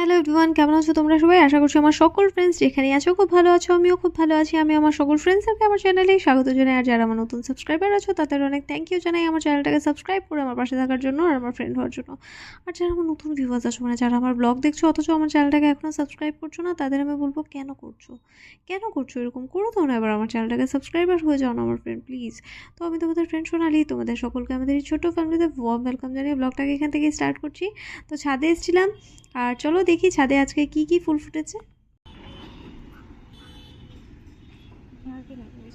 Hello everyone, কেমন আছো তোমরা সবাই? আশা করছি আমার সকল ফ্রেন্ডস যেখানে আছো খুব ভালো আছো। আমিও খুব ভালো আছি। আমি আমার সকল ফ্রেন্ডসদেরকে আমার চ্যানেলে স্বাগত জানাই। আর যারা আমার নতুন সাবস্ক্রাইবার আছো তাদের অনেক থ্যাংক ইউ জানাই আমার চ্যানেলটাকে সাবস্ক্রাইব করে আমার পাশে থাকার জন্য আর আমার ফ্রেন্ড হওয়ার জন্য। আর যারা আমার নতুন ভিউয়ার্স আছো, মানে যারা আমার ব্লগ দেখছো অথচ আমার চ্যানেলটাকে এখনও সাবস্ক্রাইব করছো না, তাদের আমি বলবো কেন করছো এরকম? করো তো না, এবার আমার চ্যানেলটাকে সাবস্ক্রাইবার হয়ে যাও না আমার ফ্রেন্ড, প্লিজ। তো আমি তোমাদের ফ্রেন্ড সোনালি, তোমাদের সকলকে আমাদের এই ছোট্ট ফ্যামিলিতে ওয়ার্ম ওয়েলকাম জানিয়ে ব্লগটাকে এখান থেকে স্টার্ট করছি। তো ছাদে এসেছিলাম, আর চলো দেখি ছাদে আজকে কি কি ফুল ফুটেছে।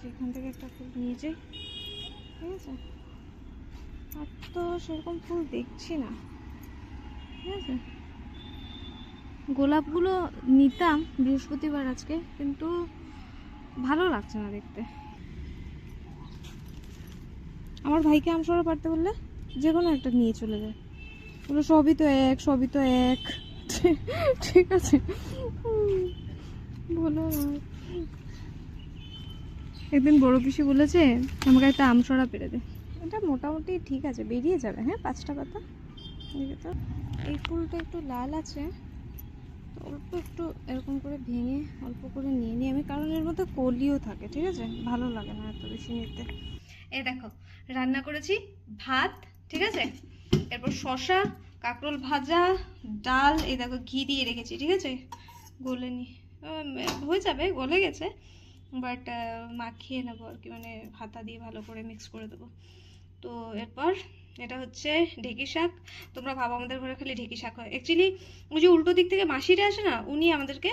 এখান থেকে একটা ফুল নিয়ে যাই, ঠিক আছে? আর তো সেরকম ফুল দেখছি না, ঠিক আছে? গোলাপগুলো নিতাম বৃহস্পতিবার আজকে, কিন্তু ভালো লাগছে না দেখতে। আমার ভাইকে আমসরা পারতে বললে যে কোনো একটা নিয়ে চলে যায়, বলো সবই তো এক, সবই তো এক। ঠিক আছে, বলো। একদিন বড় পিসি বলেছে আমাকে একটা আমসরা পেরে দে। এটা মোটামুটি ঠিক আছে, বেরিয়ে যাবে। হ্যাঁ, 5টা পাতা। তো এই ফুলটা একটু লাল আছে, তো অল্প একটু এরকম করে ভেঙে অল্প করে নিয়ে নিই আমি, কারণ এর মধ্যে কলিও থাকে, ঠিক আছে? ভালো লাগে না এত বেশি নিতে। এই দেখো, রান্না করেছি ভাত, ঠিক আছে? এরপর শসা, কাঁকরোল ভাজা, ডাল, এই দেখো ঘি দিয়ে রেখেছি, ঠিক আছে? গলে নি হয়ে যাবে, গলে গেছে, বাট মাখিয়ে নেবো আর কি, মানে হাতা দিয়ে ভালো করে মিক্স করে দেবো। তো এরপর এটা হচ্ছে ঢেঁকি শাক। তোমরা ভাবো আমাদের ঘরে খালি ঢেঁকি শাক হয়, অ্যাকচুয়ালি ওই যে উল্টো দিক থেকে মাসিরা আসে না, উনি আমাদেরকে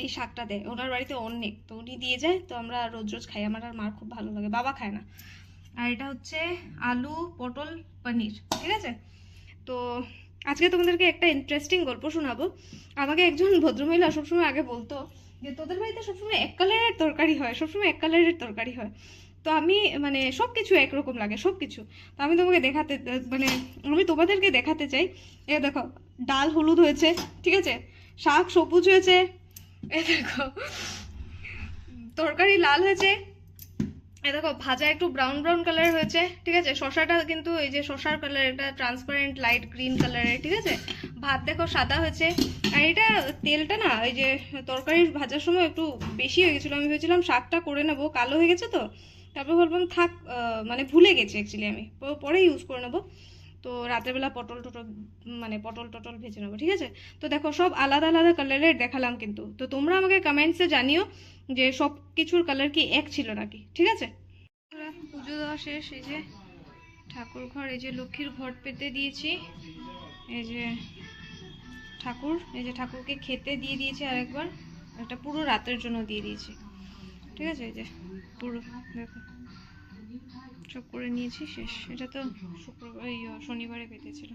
এই শাকটা দেয়। ওনার বাড়িতে অনেক, তো উনি দিয়ে যায়, তো আমরা রোজ রোজ খাই। আমার আর মার খুব ভালো লাগে, বাবা খায় না। আর এটা হচ্ছে আলু পটল পনির, ঠিক আছে? তো আজকে তোমাদেরকে একটা ইন্টারেস্টিং গল্প শোনাবো। আমাকে একজন ভদ্রমহিলা সবসময় আগে বলতো যে তোদের বাড়িতে সবসময় এক কালারের তরকারি হয়, সবসময় এক কালারের তরকারি হয়। তো আমি মানে সব কিছু একরকম লাগে, সব কিছু। তো আমি তোমাকে দেখাতে, মানে আমি তোমাদেরকে দেখাতে চাই। এ দেখো, ডাল হলুদ হয়েছে, ঠিক আছে? শাক সবুজ হয়েছে, এ দেখো তরকারি লাল হয়েছে, এই দেখো ভাজা একটু ব্রাউন ব্রাউন কালার হয়েছে, ঠিক আছে? শসাটা কিন্তু এই যে শসার কালার, এটা ট্রান্সপারেন্ট লাইট গ্রিন কালারের, ঠিক আছে? ভাত দেখো সাদা হয়েছে। আর এটা তেলটা না, এই যে তরকারি ভাজার সময় একটু বেশি হয়ে গেছিলো, আমি ভেবেছিলাম শাকটা করে নেবো, কালো হয়ে গেছে তো, তারপর ভাবলাম থাক, মানে ভুলে গেছি অ্যাকচুয়ালি, আমি পরে ইউজ করে নেবো। তো রাতেরবেলা পটল টটল ভেজে নেবো, ঠিক আছে? তো দেখো সব আলাদা আলাদা কালারের দেখালাম, কিন্তু তো তোমরা আমাকে কমেন্টসে জানিও যে সব কিছুর কালার কি এক ছিল নাকি, ঠিক আছে? পুজো দেওয়া শেষ, এই যে ঠাকুর ঘর, এই যে লক্ষ্মীর ঘট পেতে দিয়েছি, এই যে ঠাকুর, এই যে ঠাকুরকে খেতে দিয়ে দিয়েছি আরেকবার, এটা পুরো রাতের জন্য দিয়ে দিয়েছি, ঠিক আছে? এই যে পুরো দেখো সব করে নিয়েছি, শেষ। এটা তো শুক্রবার শনিবারে পেতেছিল,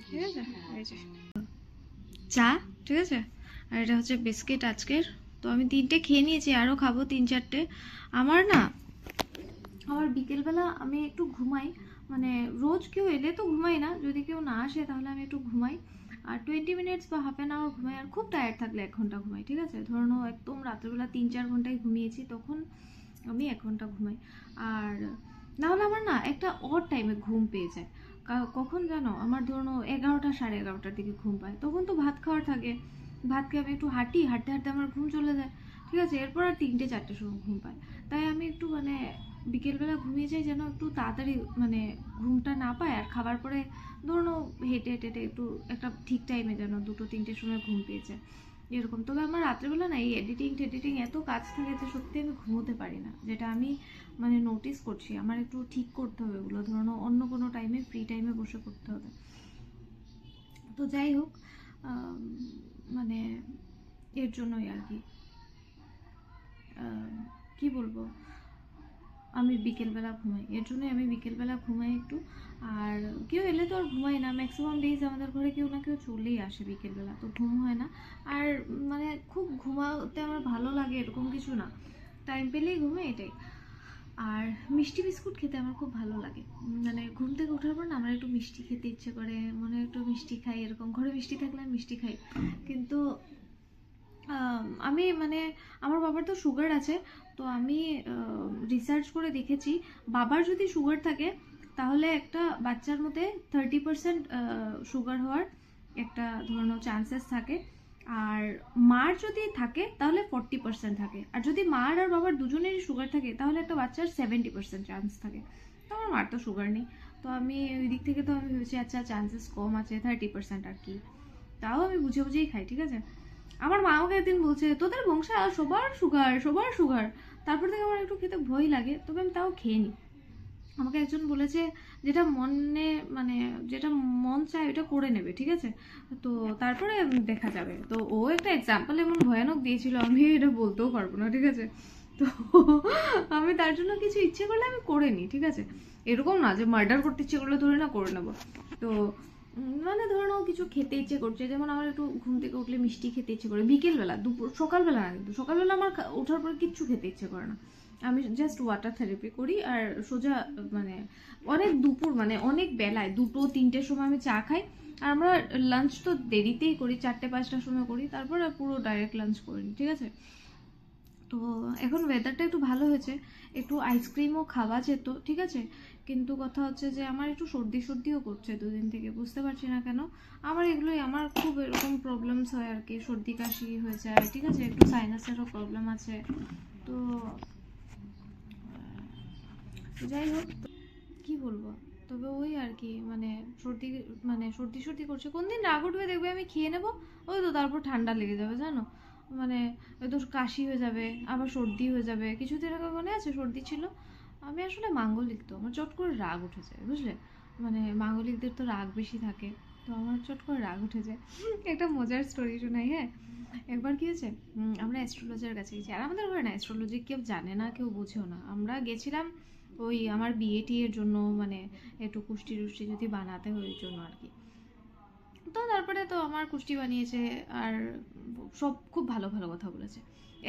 ঠিক আছে? এই যে চা, ঠিক আছে? আর এটা হচ্ছে বিস্কিট আজকের। তো আমি 3টে খেয়ে নিয়েছি, আরও খাবো 3-4টে। আমার বিকেলবেলা আমি একটু ঘুমাই, মানে রোজ কেউ এলে তো ঘুমাই না, যদি কেউ না আসে তাহলে আমি একটু ঘুমাই। আর 20 মিনিটস বা হাফ অ্যান আওয়ার ঘুমাই, আর খুব টায়ার্ড থাকলে 1 ঘন্টা ঘুমাই, ঠিক আছে? ধরো একদম রাত্রেবেলা 3-4 ঘন্টায় ঘুমিয়েছি, তখন আমি 1 ঘন্টা ঘুমাই। আর নাহলে আমার না একটা অড টাইমে ঘুম পেয়ে যায়। কখন জানো? আমার ধরো 11টা 11:30টার দিকে ঘুম পায়, তখন তো ভাত খাওয়ার থাকে, ভাত খেয়ে আমি একটু হাঁটতে হাঁটতে আমার ঘুম চলে যায়, ঠিক আছে? এরপর আর 3-4টের সময় ঘুম পায়। তাই আমি একটু মানে বিকেলবেলা ঘুমিয়ে যাই, যেন একটু তাড়াতাড়ি মানে ঘুমটা না পায়, আর খাবার পরে ধরো হেঁটে হেঁটে একটু একটা ঠিক টাইমে যেন 2-3টের সময় ঘুম পেয়ে যায়, এরকম। তবে আমার রাত্রেবেলা না এই এডিটিং এত কাজ থাকে যে সত্যি আমি ঘুমোতে পারি না, যেটা আমি মানে নোটিস করছি। আমার একটু ঠিক করতে হবে ওগুলো, ধরো অন্য কোনো টাইমে ফ্রি টাইমে বসে করতে হবে। তো যাই হোক, মানে এর জন্যই আর কি, কি বলবো, আমি বিকেলবেলা ঘুমাই, এর জন্যই আমি বিকেলবেলা ঘুমাই একটু। আর কেউ এলে তো আর ঘুমাই না, ম্যাক্সিমাম ডেজ আমাদের ঘরে কেউ না কেউ চলেই আসে বিকেলবেলা, তো ঘুম হয় না। আর মানে খুব ঘুমাতে আমার ভালো লাগে এরকম কিছু না, টাইম পেলেই ঘুমাই, এটাই। আর মিষ্টি বিস্কুট খেতে আমার খুব ভালো লাগে, মানে ঘুম থেকে ওঠার পর না আমার একটু মিষ্টি খেতে ইচ্ছে করে, মনে একটু মিষ্টি খাই, এরকম ঘরে মিষ্টি থাকলে আমি মিষ্টি খাই। কিন্তু আমি মানে আমার বাবার তো সুগার আছে, তো আমি রিসার্চ করে দেখেছি বাবার যদি সুগার থাকে তাহলে একটা বাচ্চার মধ্যে 30% সুগার হওয়ার একটা ধরুন চান্সেস থাকে, আর মার যদি থাকে তাহলে 40% থাকে, আর যদি মার আর বাবার দুজনেরই সুগার থাকে তাহলে একটা বাচ্চার 70% চান্স থাকে। তো আমার মার তো সুগার নেই, তো আমি ওই দিক থেকে তো আমি ভেবেছি আচ্ছা চান্সেস কম আছে, 30% আর কি, তাও আমি বুঝে বুঝেই খাই, ঠিক আছে। আমার মা আমাকে একদিন বলছে তোদের বংশে সবার সুগার, সবার সুগার, তারপর থেকে আমার একটু খেতে ভয় লাগে, তবে আমি তাও খেয়ে নিই। আমাকে একজন বলেছে যেটা মনে মানে যেটা মন চায় ওটা করে নেবে, ঠিক আছে, তো তারপরে দেখা যাবে। তো ও একটা এক্সাম্পল এমন ভয়ানক দিয়েছিল, আমি এটা বলতেও পারবো না, ঠিক আছে। তো আমি তার জন্য কিছু ইচ্ছে করলে আমি করে নিই, ঠিক আছে, এরকম না যে মার্ডার করতে ইচ্ছে করলে ধরে না করে নেবো। তো মানে ধরে নাও কিছু খেতে ইচ্ছে করছে, যেমন আমার একটু ঘুম থেকে উঠলে মিষ্টি খেতে ইচ্ছে করে বিকেলবেলা, দুপুর সকালবেলা না, কিন্তু সকালবেলা আমার ওঠার পর কিচ্ছু খেতে ইচ্ছে করে না, আমি জাস্ট ওয়াটার থেরাপি করি আর সোজা মানে অনেক দুপুর মানে অনেক বেলায় 2-3টের সময় আমি চা খাই, আর আমরা লাঞ্চ তো দেরিতেই করি, 4-5টার সময় করি, তারপর পুরো ডাইরেক্ট লাঞ্চ করি, ঠিক আছে। তো এখন ওয়েদারটা একটু ভালো হয়েছে, একটু আইসক্রিমও খাওয়া যেত, ঠিক আছে, কিন্তু কথা হচ্ছে যে আমার একটু সর্দি সর্দিও করছে দুদিন থেকে, বুঝতে পারছি না কেন। আমার এগুলোই, আমার খুব এরকম প্রবলেমস হয় আর কি, সর্দি কাশি হয়ে যায়, ঠিক আছে, একটু সাইনাসেরও প্রবলেম আছে। তো যাই হোক, কি বলবো, তবে ওই আর কি, মানে সর্দি, মানে সর্দি সর্দি করছে, কোন দিন রাগ উঠবে দেখবে আমি খেয়ে নেবো, ওই তো তারপর ঠান্ডা লেগে যাবে জানো, মানে ওই তো কাশি হয়ে যাবে, আবার সর্দি হয়ে যাবে। কিছুদিন আগে মনে আছে সর্দি ছিল, আমি আসলে মাঙ্গলিক, তো আমার চট করে রাগ উঠে যায়, বুঝলে, মানে মাঙ্গলিকদের তো রাগ বেশি থাকে, তো আমার চট করে রাগ উঠে যায়। একটা মজার স্টোরি শোনাই, হ্যাঁ। একবার কি হয়েছে, আমরা অ্যাস্ট্রোলজার কাছে গেছি, আর আমাদের ঘরে না অ্যাস্ট্রোলজি কেউ জানে না, কেউ বুঝেও না, আমরা গেছিলাম ওই আমার বিয়ে টিয়ের জন্য, মানে একটু কুষ্টি টুষ্টি যদি বানাতে হয় ওই জন্য আর কি। তো তারপরে তো আমার কুষ্টি বানিয়েছে, আর সব খুব ভালো ভালো কথা বলেছে।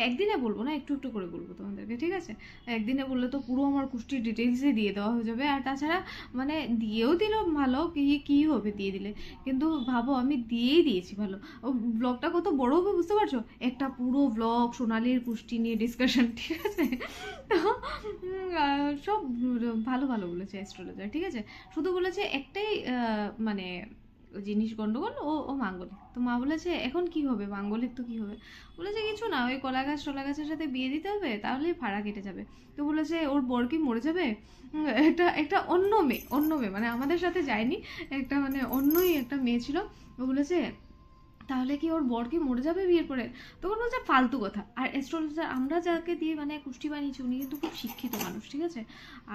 একদিনে বলবো না, একটু একটু করে বলবো তোমাদেরকে, ঠিক আছে। একদিনে বললে তো পুরো আমার কুষ্টির ডিটেলসই দিয়ে দেওয়া হয়ে যাবে, আর তাছাড়া মানে দিয়েও দিল ভালো, কি কি হবে দিয়ে দিলে, কিন্তু ভাবো আমি দিয়েই দিয়েছি ভালো। ও ব্লগটা কত বড় হবে বুঝতে পারছো, একটা পুরো ব্লগ সোনালির কুষ্টি নিয়ে ডিসকাশন, ঠিক আছে। তো সব ভালো ভালো বলেছে অ্যাস্ট্রোলজার, ঠিক আছে, শুধু বলেছে একটাই মানে জিনিস গন্ডগোল, ও ও মাঙ্গলিক, তো মা বলেছে এখন কি হবে, মাঙ্গলিক তো কি হবে, বলেছে কিছু না, ওই কলা গাছ টলা গাছের সাথে বিয়ে দিতে হবে, তাহলেই ফাড়া কেটে যাবে। তো বলেছে ওর বর কি মরে যাবে, একটা একটা অন্য মেয়ে মানে আমাদের সাথে যায়নি, একটা মানে অন্যই একটা মেয়ে ছিল, ও বলেছে তাহলে কি ওর বর কি মরে যাবে বিয়ের পরে, তখন বলছে ফালতু কথা। আর অ্যাস্ট্রোলজার আমরা যাকে দিয়ে মানে কুষ্টি বানিয়েছি উনি কিন্তু খুব শিক্ষিত মানুষ, ঠিক আছে,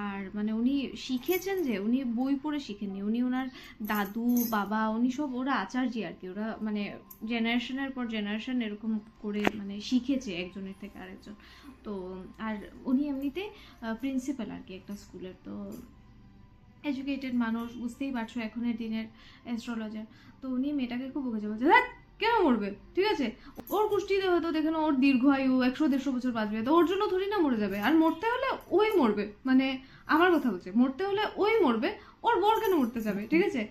আর মানে উনি শিখেছেন, যে উনি বই পড়ে শিখেননি, উনি ওনার দাদু বাবা উনি সব ওরা আচার্যি আর কি, ওরা মানে জেনারেশনের পর জেনারেশন এরকম করে মানে শিখেছে একজনের থেকে আরেকজন। তো আর উনি এমনিতে প্রিন্সিপাল আর কি একটা স্কুলের, তো এডুকেটেড মানুষ, বুঝতেই পারছো এখনের দিনের অ্যাস্ট্রোলজার। তো উনি মেয়েটাকে খুব বকেছে, বলছে দেখ কেন মরবে, ঠিক আছে, ওর কুষ্টিতে হয়তো দেখে না ওর দীর্ঘায়ু 100-150 বছর বাঁচবে, তো ওর জন্য থোড়ি না মরে যাবে, আর মরতে হলে ওই মরবে, মানে আমার কথা বলছে, মরতে হলে ওই মরবে, ওর বর কেন মরতে যাবে, ঠিক আছে।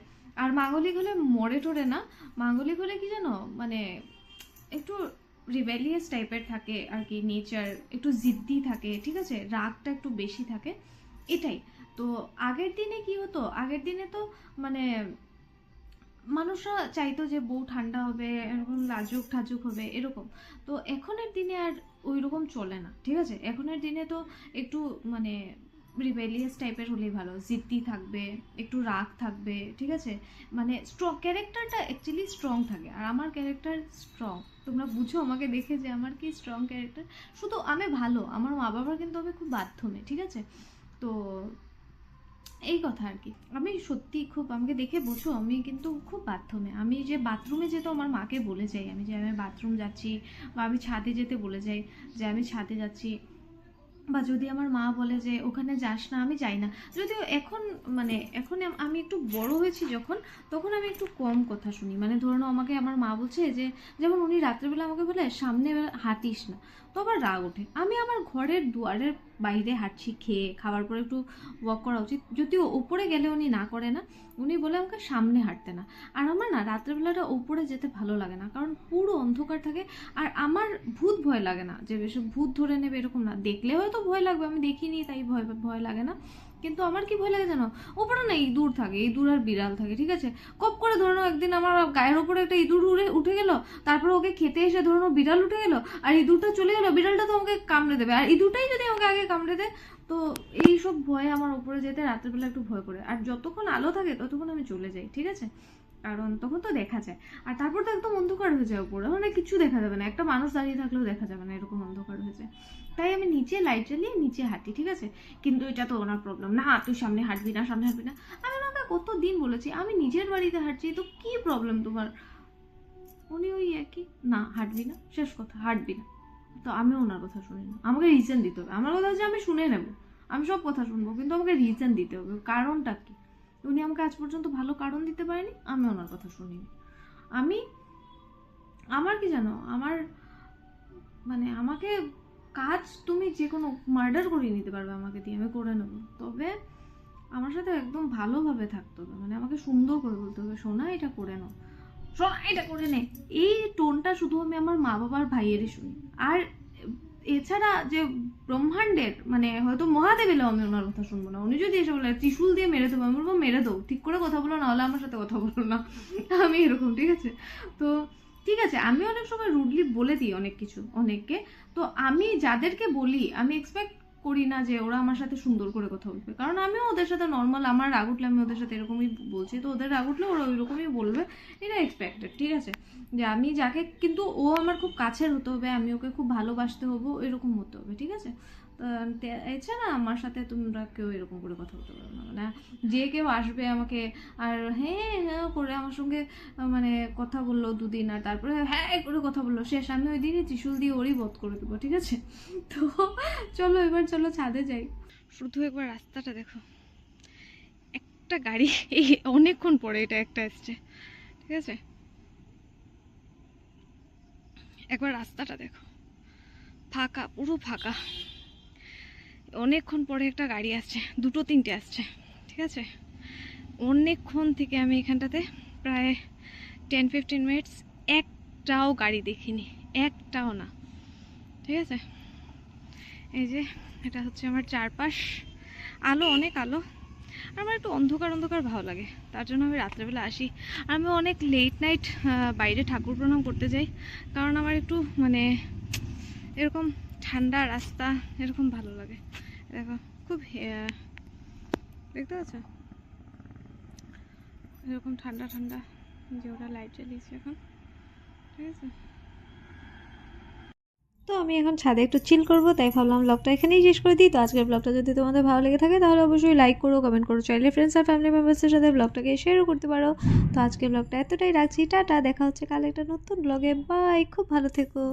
আর মাঙ্গলিক হলে মরে টোরে না, মাঙ্গলিক হলে কি জানো, মানে একটু রিবেলিয়াস টাইপের থাকে আর কি, নেচার একটু জিদ্দি থাকে, ঠিক আছে, রাগটা একটু বেশি থাকে, এটাই। তো আগের দিনে কি হতো, আগের দিনে তো মানে মানুষরা চাইতো যে বউ ঠান্ডা হবে, এরকম লাজুক ঠাজুক হবে এরকম। তো এখনের দিনে আর ওই রকম চলে না, ঠিক আছে, এখনের দিনে তো একটু মানে রিবেলিয়াস টাইপের হলেই ভালো, জিদ্দি থাকবে, একটু রাগ থাকবে, ঠিক আছে, মানে স্ট্রং ক্যারেক্টারটা অ্যাকচুয়ালি স্ট্রং থাকে, আর আমার ক্যারেক্টার স্ট্রং, তোমরা বুঝো আমাকে দেখে যে আমার কি স্ট্রং ক্যারেক্টার, শুধু আমি ভালো, আমার মা বাবার কিন্তু আমি খুব বাধ্য মেয়ে, ঠিক আছে। তো এই কথা আর কি, আমি সত্যি খুব, আমাকে দেখে বোঝো আমি কিন্তু খুব বাথরুমে, আমি যে বাথরুমে যেতে আমার মাকে বলে যাই, আমি যে আমি বাথরুম যাচ্ছি, বা আমি ছাদে যেতে বলে যাই যে আমি ছাদে যাচ্ছি, বা যদি আমার মা বলে যে ওখানে যাস না, আমি যাই না। যদিও এখন মানে এখন আমি একটু বড় হয়েছি যখন, তখন আমি একটু কম কথা শুনি, মানে ধরো আমাকে আমার মা বলছে যে, যেমন উনি রাত্রেবেলা আমাকে বলে সামনে হাঁটিস না, তো আবার রাগ ওঠে, আমি আমার ঘরের দুয়ারের বাইরে হাঁটছি, খেয়ে খাওয়ার পরে একটু ওয়াক করা উচিত, যদিও ওপরে গেলে উনি না করে না, উনি বলে আমাকে সামনে হাঁটতে না। আর আমার না রাত্রেবেলাটা ওপরে যেতে ভালো লাগে না, কারণ পুরো অন্ধকার থাকে, আর আমার ভূত ভয় লাগে না, যে বেশি ভূত ধরে নেবে এরকম না, দেখলে হয়তো ভয় লাগবে, আমি দেখিনি তাই ভয় ভয় লাগে না, কিন্তু আমার কি ভয় লাগে জানো, ওপরে না ইঁদুর থাকে, ইঁদুর আর বিড়াল থাকে, ঠিক আছে। কপ করে ধরো একদিন আমার গায়ের ওপরে একটা ইঁদুর উঠে গেল, তারপর ওকে খেতে এসে ধরো বিড়াল উঠে গেল, আর ইঁদুরটা চলে গেল, বিড়ালটা তো আমাকে কামড়ে দেবে, আর ইঁদুরটাই যদি আমাকে আগে কামড়ে দেয়, তো এইসব ভয়ে আমার উপরে যেতে রাত্রেবেলা একটু ভয় করে। আর যতক্ষণ আলো থাকে ততক্ষণ আমি চলে যাই, ঠিক আছে, কারণ তখন তো দেখা যায়। আর তারপর তো একদম অন্ধকার হয়ে যায় উপরে, মানে কিছু দেখা যাবে না, একটা মানুষ দাঁড়িয়ে থাকলেও দেখা যাবে না, এরকম অন্ধকার হয়ে যায়। তাই আমি নিচে লাইট জ্বালিয়ে নিচে হাঁটি, ঠিক আছে। কিন্তু এটা তো ওনার প্রবলেম, না তুই সামনে হাঁটবি না, সামনে হাঁটবি না। আমি ওনাকে কত দিন বলেছি আমি নিজের বাড়িতে হাঁটছি, তো কি প্রবলেম তোমার? উনি ওই একই, না হাঁটবি না, শেষ কথা, হাঁটবি না। তো আমি ওনার কথা শুনি না, আমাকে রিজন দিতে হবে। আমার কথা হচ্ছে আমি শুনে নেব, আমি সব কথা শুনবো, কিন্তু আমাকে রিজন দিতে হবে, কারণটা কি। উনি আমাকে আজ পর্যন্ত ভালো কারণ দিতে পারেনি, আমি ওনার কথা শুনিনি। আমি, আমার কি জানো, আমার মানে আমাকে কাজ তুমি যে কোনো মার্ডার করিয়ে নিতে পারবে আমাকে দিয়ে, আমি করে নেবো, তবে আমার সাথে একদম ভালোভাবে থাকতে হবে, মানে আমাকে সুন্দর করে বলতে হবে, সোনা এটা করে নাও, সোনা এটা করে নে। এই টোনটা শুধু আমি আমার মা বাবার ভাইয়েরই শুনি। আর এছাড়া যে ব্রহ্মাণ্ডের মানে হয়তো মহাদেব এলেও আমি ওনার কথা শুনবো না। উনি যদি এসে বলে ত্রিশূল দিয়ে মেরে দেবো, আমি বলবো মেরে দাও, ঠিক করে কথা বলো, নাহলে আমার সাথে কথা বলো না। আমি এরকম, ঠিক আছে। তো ঠিক আছে, আমি অনেক সময় রুডলি বলে দিই অনেক কিছু অনেককে। তো আমি যাদেরকে বলি আমি এক্সপেক্ট করি না যে ওরা আমার সাথে সুন্দর করে কথা বলবে, কারণ আমিও ওদের সাথে নর্মাল, আমার রাগ উঠলে আমি ওদের সাথে এরকমই বলছি, তো ওদের রাগ উঠলে ওরা ওই রকমই বলবে, এটা এক্সপেক্টেড, ঠিক আছে। যে আমি যাকে, কিন্তু ও আমার খুব কাছের হতে হবে, আমি ওকে খুব ভালোবাসতে হবো, এরকম হতে হবে, ঠিক আছে। এছাড়া আমার সাথে তোমরা কেউ এরকম করে কথা বলতে পারো না, মানে যে কেউ আসবে আমাকে আর হ্যাঁ হ্যাঁ করে আমার সঙ্গে মানে কথা বললো দুদিন, আর তারপরে হ্যাঁ করে কথা বললো, শেষ, আমি ওই দিনই ত্রিশূল দিয়ে ওরই বধ করে দেবো, ঠিক আছে। তো চলো এবার চলো ছাদে যাই। শুধু একবার রাস্তাটা দেখো, একটা গাড়ি এই অনেকক্ষণ পরে এটা একটা এসছে, ঠিক আছে। একবার রাস্তাটা দেখো, ফাঁকা, পুরো ফাঁকা, অনেকক্ষণ পরে একটা গাড়ি আসছে, দুটো তিনটে আসছে, ঠিক আছে। অনেকক্ষণ থেকে আমি এখানটাতে প্রায় 10-15 মিনিটস একটাও গাড়ি দেখিনি, একটাও না, ঠিক আছে। এই যে এটা হচ্ছে আমার চারপাশ, আলো, অনেক আলো। আমার একটু অন্ধকার অন্ধকার ভালো লাগে, তার জন্য আমি রাত্রেবেলা আসি। আমি অনেক লেট নাইট বাইরে ঠাকুর প্রণাম করতে যাই, কারণ আমার একটু মানে এরকম ঠান্ডা রাস্তা এরকম ভালো লাগে। দেখো খুব দেখতে পাচ্ছ এরকম ঠান্ডা ঠান্ডা, যে ওরা লাইট জ্বালিয়েছে এখন, ঠিক আছে। তো আমি এখন ছাদে একটু চিল করবো, তাই ভাবলাম ব্লগটা এখানেই শেষ করে দিই। তো আজকের ব্লগটা যদি তোমাদের ভালো লেগে থাকে তাহলে অবশ্যই লাইক করো, কমেন্ট করো, চাইলে ফ্রেন্ডস আর ফ্যামিলি মেম্বার্সের সাথে ব্লগটাকে শেয়ারও করতে পারো। তো আজকের ব্লগটা এতটাই রাখছি, টাটা, দেখা হচ্ছে কাল একটা নতুন ব্লগে, বাই, খুব ভালো থেকো।